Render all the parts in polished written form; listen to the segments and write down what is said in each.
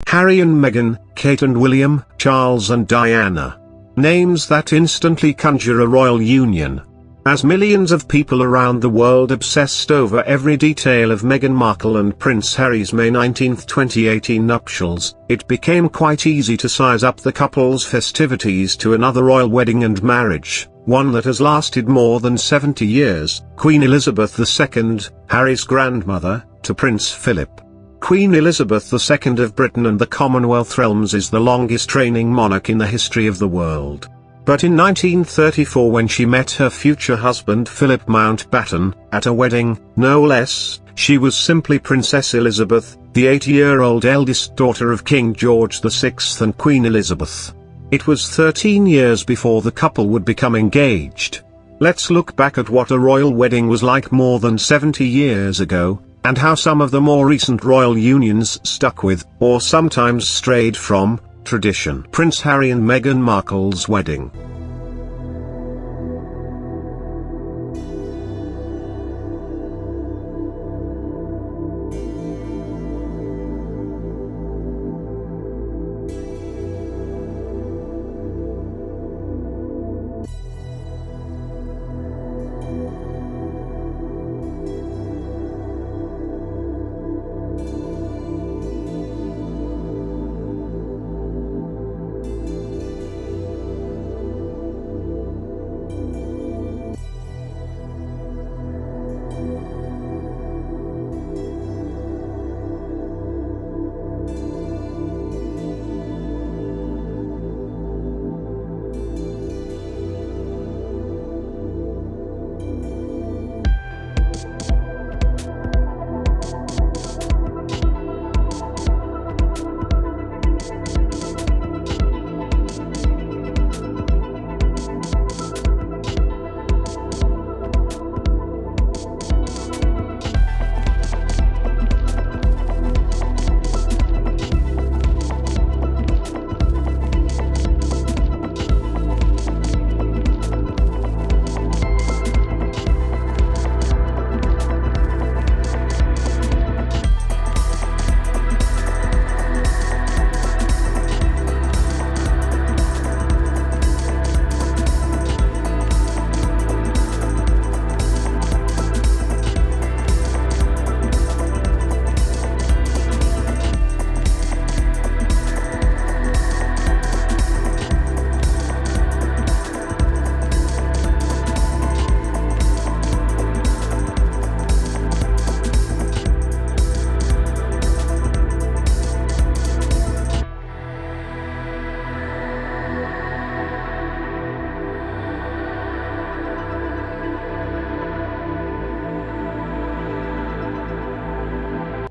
Harry and Meghan, Kate and William, Charles and Diana. Names that instantly conjure a royal union. As millions of people around the world obsessed over every detail of Meghan Markle and Prince Harry's May 19, 2018 nuptials, it became quite easy to size up the couple's festivities to another royal wedding and marriage, one that has lasted more than 70 years, Queen Elizabeth II, Harry's grandmother, to Prince Philip. Queen Elizabeth II of Britain and the Commonwealth Realms is the longest reigning monarch in the history of the world. But in 1934, when she met her future husband Philip Mountbatten, at a wedding, no less, she was simply Princess Elizabeth, the 80-year-old eldest daughter of King George VI and Queen Elizabeth. It was 13 years before the couple would become engaged. Let's look back at what a royal wedding was like more than 70 years ago, and how some of the more recent royal unions stuck with, or sometimes strayed from, tradition. Prince Harry and Meghan Markle's wedding.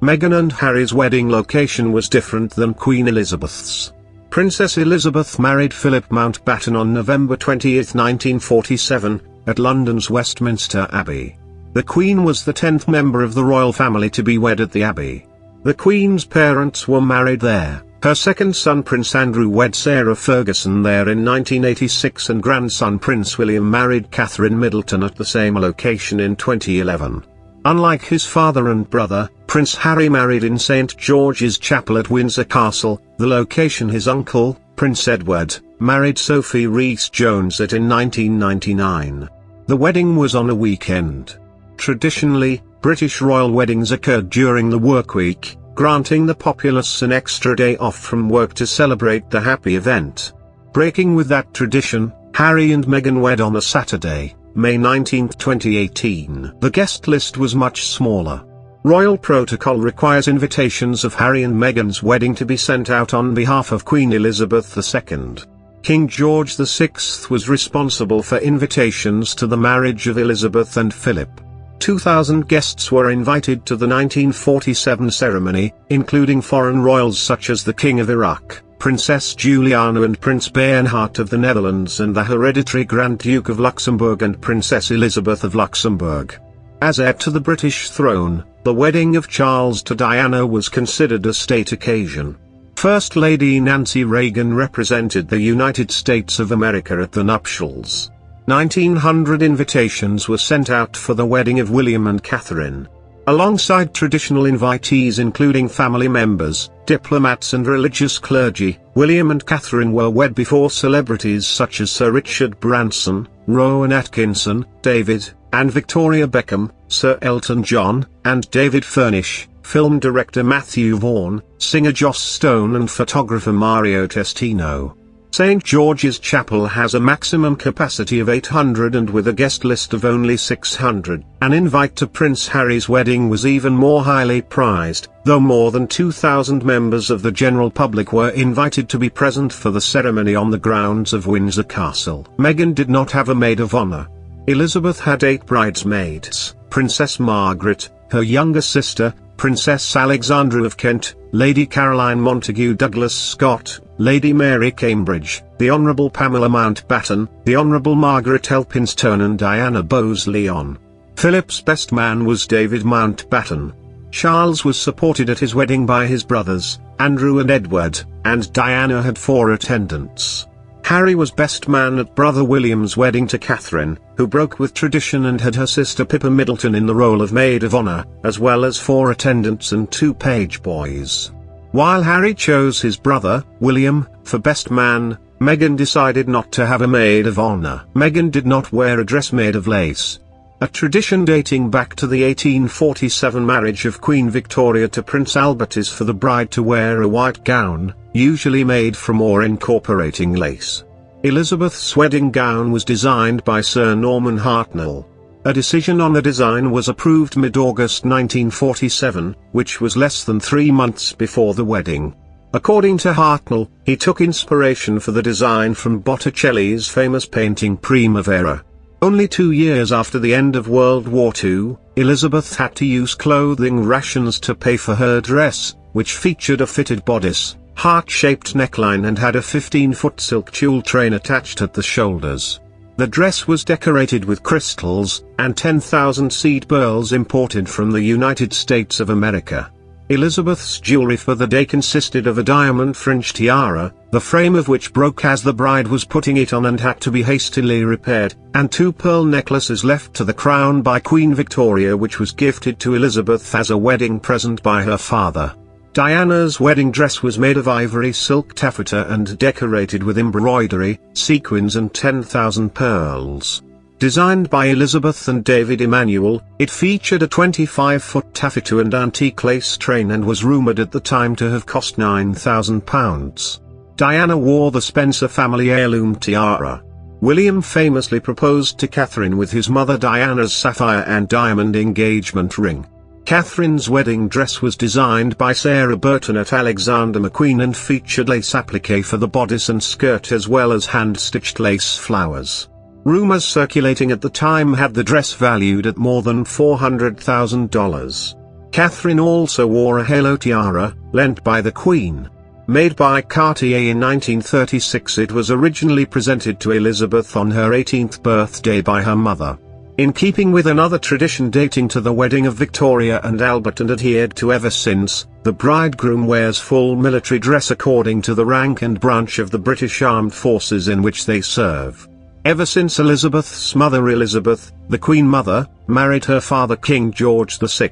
Meghan and Harry's wedding location was different than Queen Elizabeth's. Princess Elizabeth married Philip Mountbatten on November 20, 1947, at London's Westminster Abbey. The Queen was the 10th member of the royal family to be wed at the Abbey. The Queen's parents were married there. Her second son Prince Andrew wed Sarah Ferguson there in 1986, and grandson Prince William married Catherine Middleton at the same location in 2011. Unlike his father and brother, Prince Harry married in St. George's Chapel at Windsor Castle, the location his uncle, Prince Edward, married Sophie Rhys-Jones at in 1999. The wedding was on a weekend. Traditionally, British royal weddings occurred during the workweek, granting the populace an extra day off from work to celebrate the happy event. Breaking with that tradition, Harry and Meghan wed on a Saturday, May 19, 2018. The guest list was much smaller. Royal protocol requires invitations of Harry and Meghan's wedding to be sent out on behalf of Queen Elizabeth II. King George VI was responsible for invitations to the marriage of Elizabeth and Philip. 2,000 guests were invited to the 1947 ceremony, including foreign royals such as the King of Iraq, Princess Juliana and Prince Bernhard of the Netherlands, and the hereditary Grand Duke of Luxembourg and Princess Elizabeth of Luxembourg. As heir to the British throne, the wedding of Charles to Diana was considered a state occasion. First Lady Nancy Reagan represented the United States of America at the nuptials. 1,900 invitations were sent out for the wedding of William and Catherine. Alongside traditional invitees including family members, diplomats and religious clergy, William and Catherine were wed before celebrities such as Sir Richard Branson, Rowan Atkinson, David, and Victoria Beckham, Sir Elton John, and David Furnish, film director Matthew Vaughn, singer Joss Stone and photographer Mario Testino. St. George's Chapel has a maximum capacity of 800 and with a guest list of only 600. An invite to Prince Harry's wedding was even more highly prized, though more than 2,000 members of the general public were invited to be present for the ceremony on the grounds of Windsor Castle. Meghan did not have a maid of honor. Elizabeth had 8 bridesmaids: Princess Margaret, her younger sister, Princess Alexandra of Kent, Lady Caroline Montagu Douglas Scott, Lady Mary Cambridge, the Honourable Pamela Mountbatten, the Honourable Margaret Elphinstone and Diana Bowes-Lyon. Philip's best man was David Mountbatten. Charles was supported at his wedding by his brothers, Andrew and Edward, and Diana had 4 attendants. Harry was best man at brother William's wedding to Catherine, who broke with tradition and had her sister Pippa Middleton in the role of maid of honor, as well as 4 attendants and 2 page boys. While Harry chose his brother, William, for best man, Meghan decided not to have a maid of honor. Meghan did not wear a dress made of lace. A tradition dating back to the 1847 marriage of Queen Victoria to Prince Albert is for the bride to wear a white gown, usually made from or incorporating lace. Elizabeth's wedding gown was designed by Sir Norman Hartnell. A decision on the design was approved mid-August 1947, which was less than 3 months before the wedding. According to Hartnell, he took inspiration for the design from Botticelli's famous painting Primavera. Only 2 years after the end of World War II, Elizabeth had to use clothing rations to pay for her dress, which featured a fitted bodice, heart-shaped neckline and had a 15-foot silk tulle train attached at the shoulders. The dress was decorated with crystals, and 10,000 seed pearls imported from the United States of America. Elizabeth's jewelry for the day consisted of a diamond fringed tiara, the frame of which broke as the bride was putting it on and had to be hastily repaired, and 2 pearl necklaces left to the crown by Queen Victoria, which was gifted to Elizabeth as a wedding present by her father. Diana's wedding dress was made of ivory silk taffeta and decorated with embroidery, sequins and 10,000 pearls. Designed by Elizabeth and David Emanuel, it featured a 25-foot taffeta and antique lace train and was rumoured at the time to have cost £9,000. Diana wore the Spencer family heirloom tiara. William famously proposed to Catherine with his mother Diana's sapphire and diamond engagement ring. Catherine's wedding dress was designed by Sarah Burton at Alexander McQueen and featured lace applique for the bodice and skirt as well as hand-stitched lace flowers. Rumors circulating at the time had the dress valued at more than $400,000. Catherine also wore a halo tiara, lent by the Queen. Made by Cartier in 1936, it was originally presented to Elizabeth on her 18th birthday by her mother. In keeping with another tradition dating to the wedding of Victoria and Albert and adhered to ever since, the bridegroom wears full military dress according to the rank and branch of the British Armed Forces in which they serve. Ever since Elizabeth's mother Elizabeth, the Queen Mother, married her father King George VI,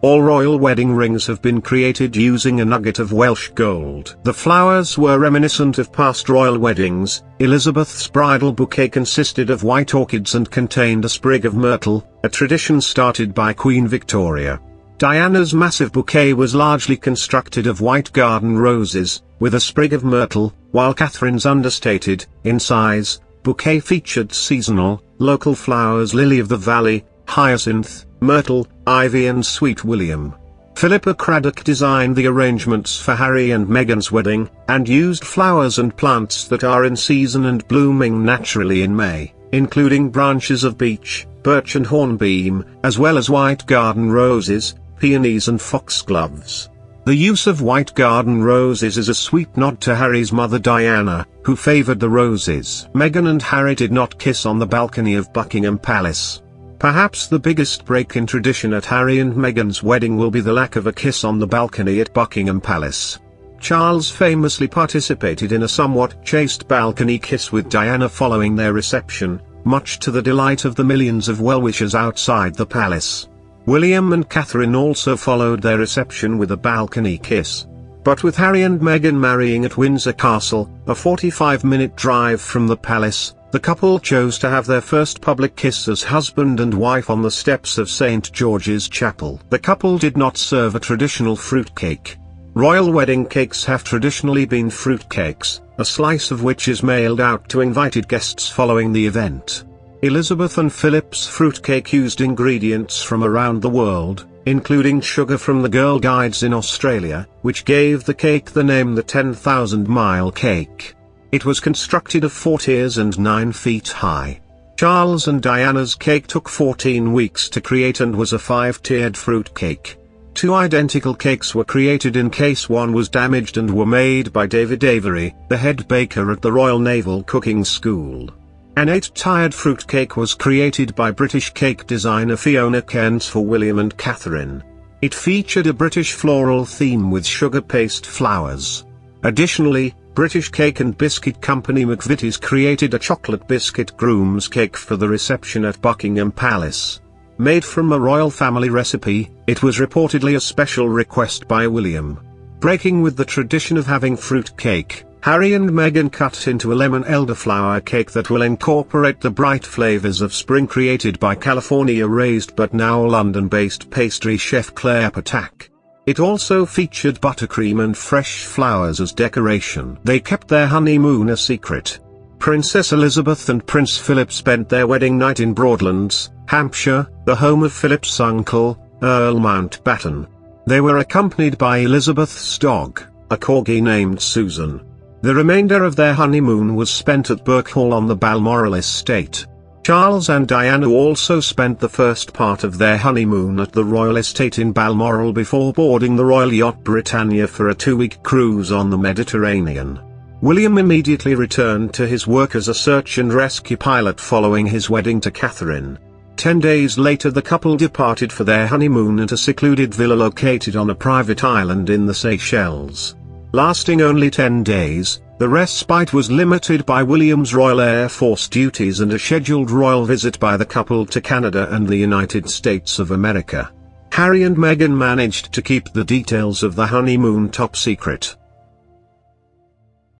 all royal wedding rings have been created using a nugget of Welsh gold. The flowers were reminiscent of past royal weddings. Elizabeth's bridal bouquet consisted of white orchids and contained a sprig of myrtle, a tradition started by Queen Victoria. Diana's massive bouquet was largely constructed of white garden roses, with a sprig of myrtle, while Catherine's understated, in size, bouquet featured seasonal, local flowers: lily of the valley, hyacinth, myrtle, ivy and sweet william. Philippa Craddock designed the arrangements for Harry and Meghan's wedding, and used flowers and plants that are in season and blooming naturally in May, including branches of beech, birch and hornbeam, as well as white garden roses, peonies and foxgloves. The use of white garden roses is a sweet nod to Harry's mother Diana, who favoured the roses. Meghan and Harry did not kiss on the balcony of Buckingham Palace. Perhaps the biggest break in tradition at Harry and Meghan's wedding will be the lack of a kiss on the balcony at Buckingham Palace. Charles famously participated in a somewhat chaste balcony kiss with Diana following their reception, much to the delight of the millions of well-wishers outside the palace. William and Catherine also followed their reception with a balcony kiss. But with Harry and Meghan marrying at Windsor Castle, a 45-minute drive from the palace, the couple chose to have their first public kiss as husband and wife on the steps of St. George's Chapel. The couple did not serve a traditional fruitcake. Royal wedding cakes have traditionally been fruitcakes, a slice of which is mailed out to invited guests following the event. Elizabeth and Philip's fruitcake used ingredients from around the world, including sugar from the Girl Guides in Australia, which gave the cake the name the 10,000-mile cake. It was constructed of 4 tiers and 9 feet high. Charles and Diana's cake took 14 weeks to create and was a 5-tiered fruitcake. 2 identical cakes were created in case one was damaged and were made by David Avery, the head baker at the Royal Naval Cooking School. An 8-tiered fruitcake was created by British cake designer Fiona Cairns for William and Catherine. It featured a British floral theme with sugar paste flowers. Additionally, British cake and biscuit company McVitie's created a chocolate biscuit groom's cake for the reception at Buckingham Palace. Made from a royal family recipe, it was reportedly a special request by William. Breaking with the tradition of having fruit cake, Harry and Meghan cut into a lemon elderflower cake that will incorporate the bright flavors of spring created by California-raised but now London-based pastry chef Claire Patak. It also featured buttercream and fresh flowers as decoration. They kept their honeymoon a secret. Princess Elizabeth and Prince Philip spent their wedding night in Broadlands, Hampshire, the home of Philip's uncle, Earl Mountbatten. They were accompanied by Elizabeth's dog, a corgi named Susan. The remainder of their honeymoon was spent at Birkhall on the Balmoral estate. Charles and Diana also spent the first part of their honeymoon at the royal estate in Balmoral before boarding the royal yacht Britannia for a 2-week cruise on the Mediterranean. William immediately returned to his work as a search and rescue pilot following his wedding to Catherine. 10 days later the couple departed for their honeymoon at a secluded villa located on a private island in the Seychelles. Lasting only 10 days, the respite was limited by William's Royal Air Force duties and a scheduled royal visit by the couple to Canada and the United States of America. Harry and Meghan managed to keep the details of the honeymoon top secret.